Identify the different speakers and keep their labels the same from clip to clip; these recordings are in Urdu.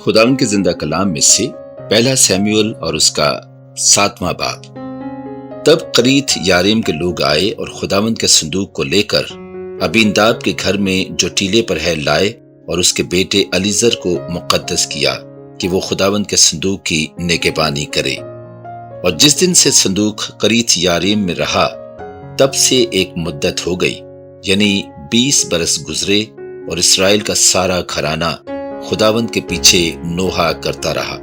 Speaker 1: خداوند کے زندہ کلام میں سے پہلا سیموئیل اور اس کا 7واں باب۔ تب قریت یاریم کے لوگ آئے اور خداوند کے صندوق کو لے کر ابینداب کے گھر میں جو ٹیلے پر ہے لائے اور اس کے بیٹے علیزر کو مقدس کیا کہ وہ خداوند کے صندوق کی نگہبانی کرے۔ اور جس دن سے صندوق قریت یاریم میں رہا تب سے ایک مدت ہو گئی، یعنی 20 برس گزرے، اور اسرائیل کا سارا گھرانہ خداوند کے پیچھے نوحہ کرتا رہا۔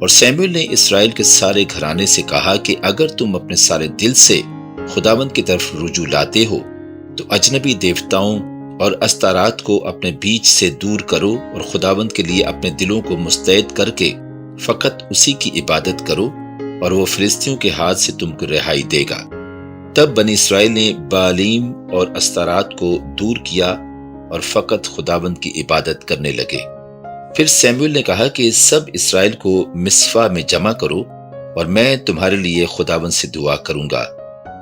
Speaker 1: اور سیموئیل نے اسرائیل کے سارے گھرانے سے کہا کہ اگر تم اپنے سارے دل سے خداوند کی طرف رجوع لاتے ہو تو اجنبی دیوتاؤں اور استارات کو اپنے بیچ سے دور کرو اور خداوند کے لیے اپنے دلوں کو مستعد کر کے فقط اسی کی عبادت کرو، اور وہ فلسطینیوں کے ہاتھ سے تم کو رہائی دے گا۔ تب بنی اسرائیل نے بالیم اور استارات کو دور کیا اور فقط خداوند کی عبادت کرنے لگے۔ پھر سیموئیل نے کہا کہ سب اسرائیل کو مصفا میں جمع کرو اور میں تمہارے لیے خداوند سے دعا کروں گا۔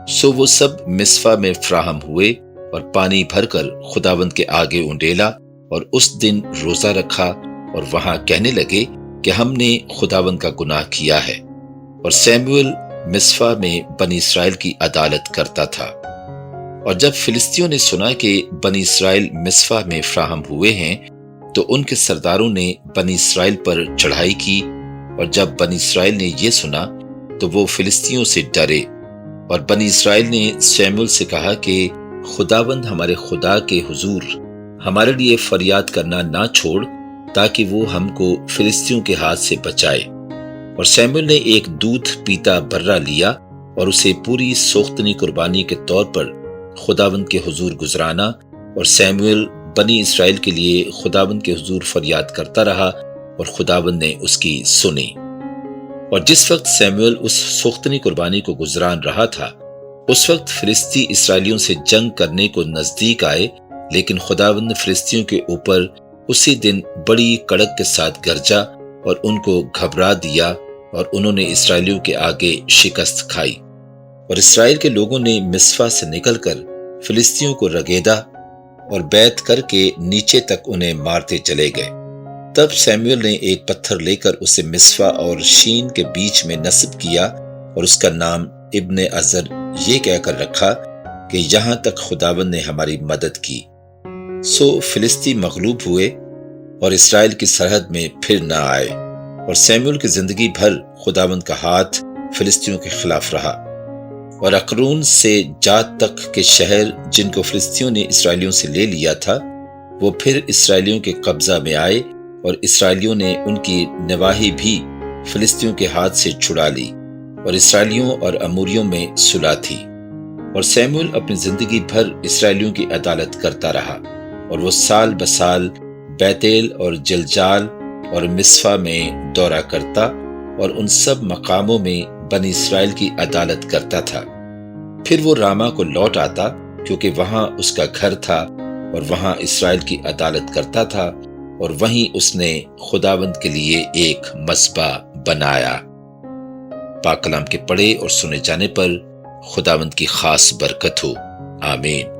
Speaker 1: سو وہ سب مصفا میں فراہم ہوئے اور پانی بھر کر خداوند کے آگے انڈیلا، اور اس دن روزہ رکھا اور وہاں کہنے لگے کہ ہم نے خداوند کا گناہ کیا ہے۔ اور سیموئیل مصفا میں بنی اسرائیل کی عدالت کرتا تھا۔ اور جب فلسطینیوں نے سنا کہ بنی اسرائیل مصفا میں فراہم ہوئے ہیں تو ان کے سرداروں نے بنی اسرائیل پر چڑھائی کی، اور جب بنی اسرائیل نے یہ سنا تو وہ فلسطینیوں سے ڈرے۔ اور بنی اسرائیل نے سیموئیل سے کہا کہ خداوند ہمارے خدا کے حضور ہمارے لیے فریاد کرنا نہ چھوڑ، تاکہ وہ ہم کو فلسطینیوں کے ہاتھ سے بچائے۔ اور سیموئیل نے ایک دودھ پیتا برہ لیا اور اسے پوری سوختنی قربانی کے طور پر خداوند کے حضور گزرانا، اور سیموئیل بنی اسرائیل کے لیے خداوند کے حضور فریاد کرتا رہا، اور خداوند نے اس کی سنی۔ اور جس وقت سیموئیل اس سوختنی قربانی کو گزران رہا تھا اس وقت فلسطی اسرائیلیوں سے جنگ کرنے کو نزدیک آئے، لیکن خداوند نے فلسطینیوں کے اوپر اسی دن بڑی کڑک کے ساتھ گرجا اور ان کو گھبرا دیا، اور انہوں نے اسرائیلیوں کے آگے شکست کھائی۔ اور اسرائیل کے لوگوں نے مصفا سے نکل کر فلسطینیوں کو رگیدا اور بیت کر کے نیچے تک انہیں مارتے چلے گئے۔ تب سیموئیل نے ایک پتھر لے کر اسے مصفا اور شین کے بیچ میں نصب کیا، اور اس کا نام ابن عزر یہ کہہ کر رکھا کہ یہاں تک خداوند نے ہماری مدد کی۔ سو فلسطی مغلوب ہوئے اور اسرائیل کی سرحد میں پھر نہ آئے۔ اور سیموئیل کی زندگی بھر خداوند کا ہاتھ فلسطینیوں کے خلاف رہا۔ اور اقرون سے جات تک کے شہر جن کو فلسطینیوں نے اسرائیلیوں سے لے لیا تھا وہ پھر اسرائیلیوں کے قبضہ میں آئے، اور اسرائیلیوں نے ان کی نواحی بھی فلسطینیوں کے ہاتھ سے چھڑا لی، اور اسرائیلیوں اور اموریوں میں صلح تھی۔ اور سیموئیل اپنی زندگی بھر اسرائیلیوں کی عدالت کرتا رہا، اور وہ سال بسال بیتیل اور جلجال اور مصفا میں دورہ کرتا اور ان سب مقاموں میں بنی اسرائیل کی عدالت کرتا تھا۔ پھر وہ راما کو لوٹ آتا، کیونکہ وہاں اس کا گھر تھا، اور وہاں اسرائیل کی عدالت کرتا تھا، اور وہیں اس نے خداوند کے لیے ایک مذبح بنایا۔ پاک کلام کے پڑھے اور سنے جانے پر خداوند کی خاص برکت ہو، آمین۔